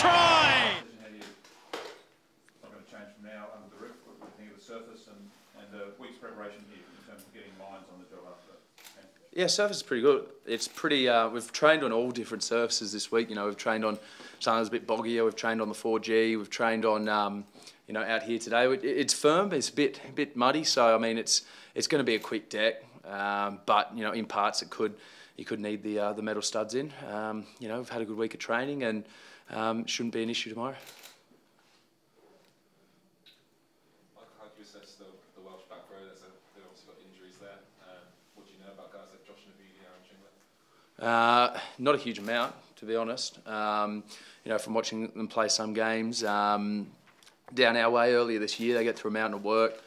try! Not going to change from now under the roof. What do you think of the surface and a week's preparation here in terms of getting minds on the job after that? Yeah, surface is pretty good. It's pretty. We've trained on all different surfaces this week. We've trained on something that's a bit boggier. We've trained on the 4G. We've trained on out here today. It's firm. It's a bit muddy. So I mean, it's going to be a quick deck. But in parts you could need the metal studs in. We've had a good week of training and shouldn't be an issue tomorrow. How do you assess the Welsh back row? They've obviously got injuries there. What do you know about guys like Josh Navidi, Aaron Shingler? Not a huge amount, to be honest. From watching them play some games down our way earlier this year, they get through a mountain of work.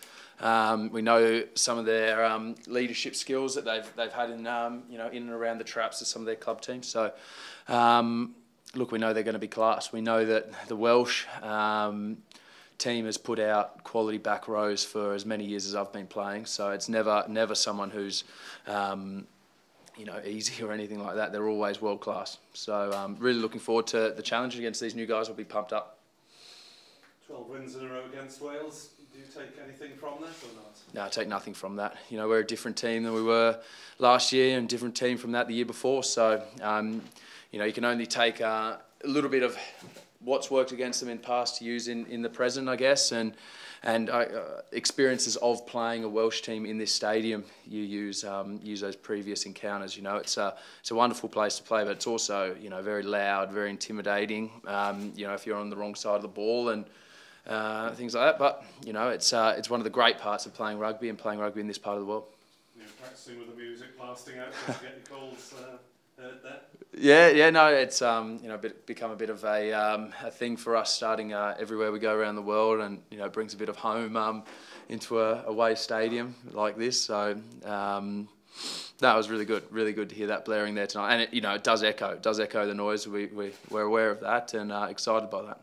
We know some of their leadership skills that they've had in in and around the traps of some of their club teams. So, look, we know they're going to be class. We know that the Welsh team has put out quality back rows for as many years as I've been playing. So it's never someone who's easy or anything like that. They're always world class. So really looking forward to the challenge against these new guys. We'll be pumped up. 12 wins in a row against Wales. Do you take anything from that or not? No, I take nothing from that. We're a different team than we were last year and a different team from that the year before. So, you can only take a little bit of what's worked against them in the past to use in the present, I guess, and experiences of playing a Welsh team in this stadium. You use those previous encounters. It's a wonderful place to play, but it's also very loud, very intimidating. If you're on the wrong side of the ball and things like that. But it's one of the great parts of playing rugby and playing rugby in this part of the world. Practicing with the music blasting out just to get your calls heard there. Yeah, no, it's become a bit of a thing for us, starting everywhere we go around the world, and it brings a bit of home into a away stadium like this. So that was really good to hear that blaring there tonight, and it does echo the noise. We're aware of that and excited by that.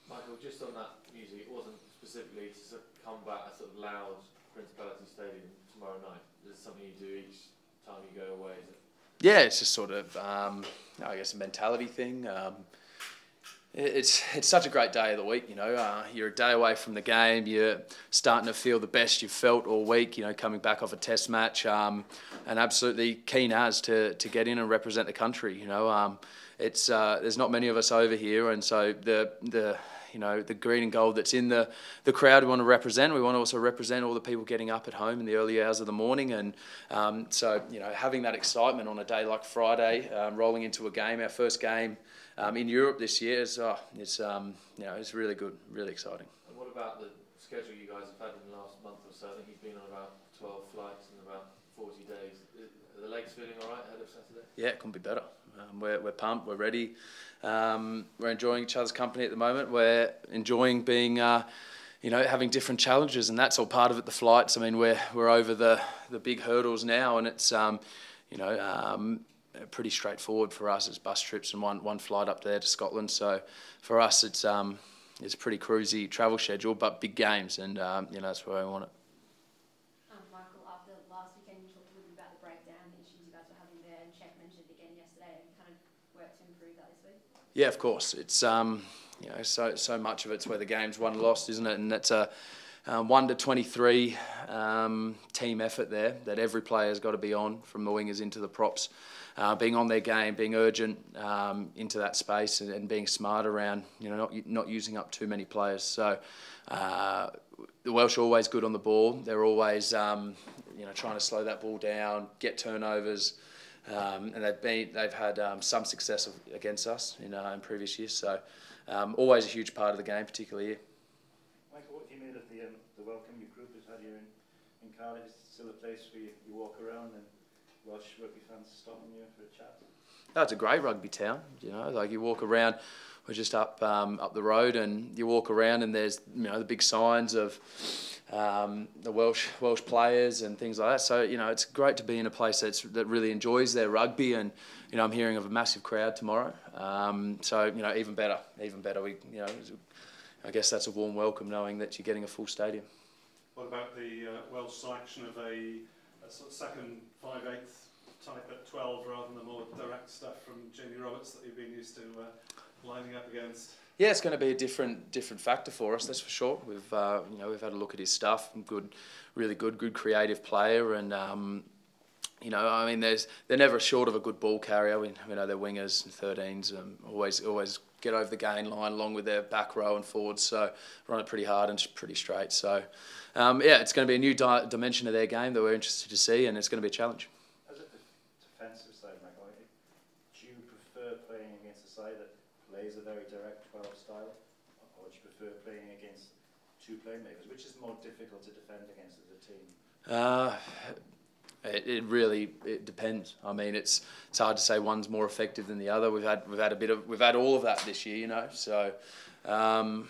Michael, just on that music, it wasn't specifically to combat a sort of loud Principality Stadium tomorrow night. Is it something you do each time you go away? Is it? Yeah, it's just sort of, I guess, a mentality thing. It's such a great day of the week, You're a day away from the game. You're starting to feel the best you've felt all week, coming back off a test match, and absolutely keen as to get in and represent the country, It's there's not many of us over here, and so the green and gold that's in the crowd we want to represent. We want to also represent all the people getting up at home in the early hours of the morning. And so, having that excitement on a day like Friday, rolling into a game, our first game in Europe this year, it's really good, really exciting. And what about the schedule you guys have had in the last month or so? I think you've been on about 12 flights in about 40 days. Are the legs feeling all right ahead of Saturday? Yeah, it couldn't be better. We're pumped, we're ready. We're enjoying each other's company at the moment. We're enjoying being, having different challenges, and that's all part of it. The flights. I mean, we're over the big hurdles now, and it's pretty straightforward for us. It's bus trips and one flight up there to Scotland. So for us, it's a pretty cruisy travel schedule, but big games, and that's where we want it. Michael, after last weekend, you talked a little bit about the breakdown, the issues you guys were having there, and Czech mentioned it again yesterday, and kind of worked to improve that this week. Yeah, of course. It's so much of it's where the game's won lost, isn't it? And that's a 1 to 23 team effort there that every player's got to be on, from the wingers into the props, being on their game, being urgent into that space, and being smart around not using up too many players. So the Welsh are always good on the ball. They're always trying to slow that ball down, get turnovers. And they've had some success against us in previous years. So always a huge part of the game, particularly here. Michael, what have you made of the welcome your group has had here in Cardiff? Is it still a place where you walk around and Welsh rugby fans stopping you for a chat? Oh, it's a great rugby town. Like you walk around. We're just up the road, and you walk around, and there's the big signs of the Welsh players and things like that. So it's great to be in a place that really enjoys their rugby, and I'm hearing of a massive crowd tomorrow. So even better. We I guess that's a warm welcome, knowing that you're getting a full stadium. What about the Welsh selection of a sort of second 5/8 type at 12 rather than the more direct stuff from Jamie Roberts that you've been used to lining up against? Yeah, it's going to be a different factor for us. That's for sure. We've we've had a look at his stuff. Really good creative player, and I mean, they're never short of a good ball carrier. We know their wingers and 13s always get over the gain line along with their back row and forwards. So run it pretty hard and pretty straight. So it's going to be a new dimension of their game that we're interested to see, and it's going to be a challenge. As a defensive side, Michael, do you prefer playing against a side that plays a very direct 12 style, or do you prefer playing against two playmakers? Which is more difficult to defend against as a team? It really depends. I mean, it's hard to say one's more effective than the other. We've had all of that this year, So, I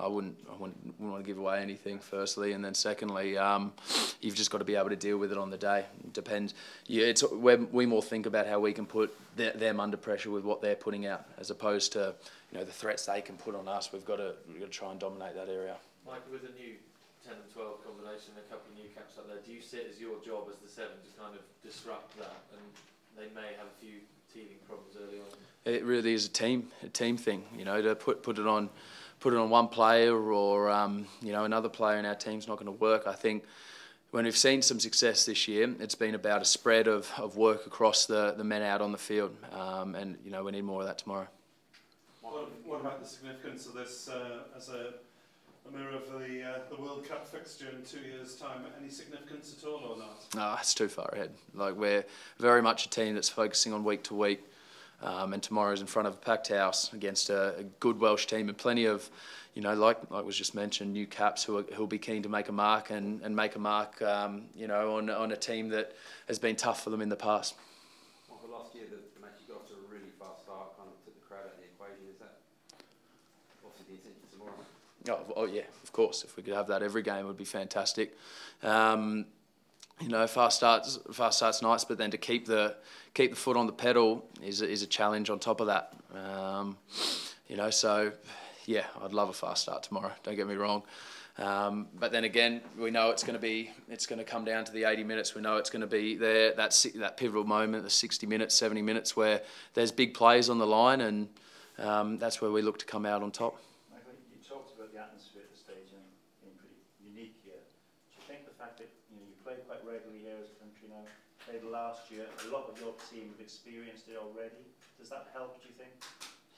wouldn't want to give away anything. Firstly, and then secondly, you've just got to be able to deal with it on the day. It depends. We more think about how we can put them under pressure with what they're putting out, as opposed to the threats they can put on us. We've got to try and dominate that area. Michael, with a new 10 and 12 combination, a couple of new caps up there, do you see it as your job as the 7 to kind of disrupt that, and they may have a few teething problems early on? It really is a team thing, to put it on one player or another player in our team's not going to work. I think when we've seen some success this year, it's been about a spread of work across the men out on the field, and we need more of that tomorrow. What about the significance of this as a mirror for the World Cup fixture in 2 years' time? Any significance at all or not? No, it's too far ahead. We're very much a team that's focusing on week to week, and tomorrow's in front of a packed house against a good Welsh team and plenty of, like was just mentioned, new caps who'll be keen to make a mark and make a mark, on a team that has been tough for them in the past. Well, last year the match you got off to a really fast start, kind of took the crowd out of the equation. Is that obviously the intention tomorrow? Oh yeah, of course. If we could have that every game, it would be fantastic. Fast starts nice, but then to keep the foot on the pedal is a challenge on top of that. So yeah, I'd love a fast start tomorrow. Don't get me wrong. But then again, we know it's going to come down to the 80 minutes. We know it's going to be there that pivotal moment, the 60 minutes, 70 minutes where there's big plays on the line, and that's where we look to come out on top. You talked about the atmosphere at the stadium being pretty unique here. Do you think the fact that you play quite regularly here as a country now, played last year, a lot of your team have experienced it already? Does that help, do you think?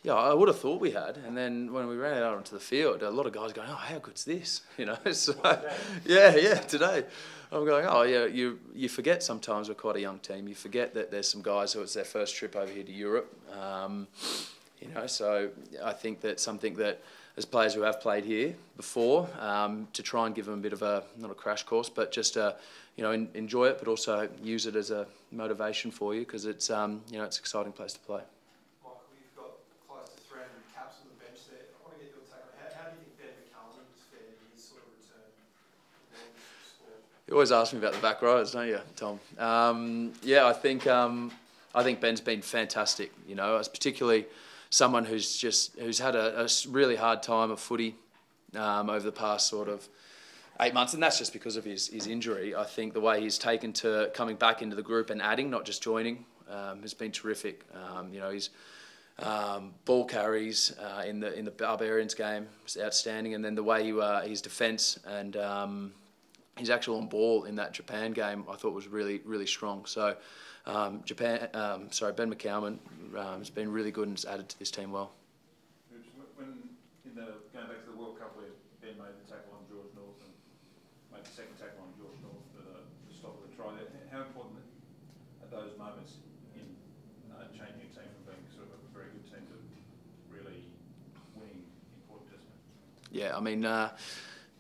Yeah, I would have thought we had, and then when we ran out onto the field, a lot of guys going, "Oh, how good's this?" So, today. I'm going, "Oh, yeah." You forget sometimes we're quite a young team. You forget that there's some guys who it's their first trip over here to Europe. So I think that's something that, as players who have played here before, to try and give them a bit of not a crash course, but just enjoy it, but also use it as a motivation for you, because it's it's an exciting place to play. Michael, you've got close to 300 caps on the bench there. I want to get your take on how do you think Ben McCallum's fared in his sort of return? You always ask me about the back rows, don't you, Tom? I think Ben's been fantastic. It's particularly someone who's had a really hard time of footy over the past sort of 8 months, and that's just because of his injury. I think the way he's taken to coming back into the group and adding, not just joining, has been terrific. His ball carries in the Barbarians game was outstanding, and then the way his defence and his actual on ball in that Japan game I thought was really, really strong. So Ben McCallum has been really good and has added to this team well. Going back to the World Cup where Ben made the tackle on George North and made the second tackle on George North for the stop of the try, how important are those moments in changing a team from being sort of a very good team to really winning important disciplines? Yeah, I mean,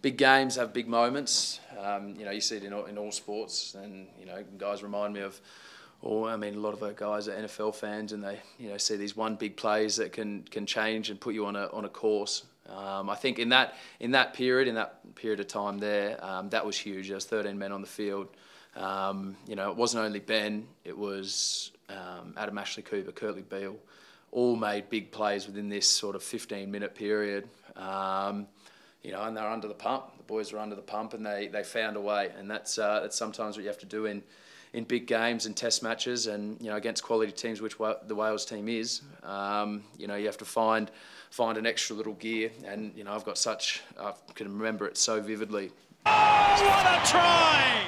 big games have big moments. You see it in all sports, and guys remind me of. A lot of our guys are NFL fans, and they see these one big plays that can change and put you on a course. I think in that period of time there, that was huge. There was 13 men on the field. It wasn't only Ben; it was Adam Ashley Cooper, Kurtley Beale, all made big plays within this sort of 15-minute period. And they're under the pump. The boys are under the pump, and they found a way. And that's sometimes what you have to do in in big games and test matches, and against quality teams, which the Wales team is, you have to find an extra little gear, and I can remember it so vividly. Oh, what a try!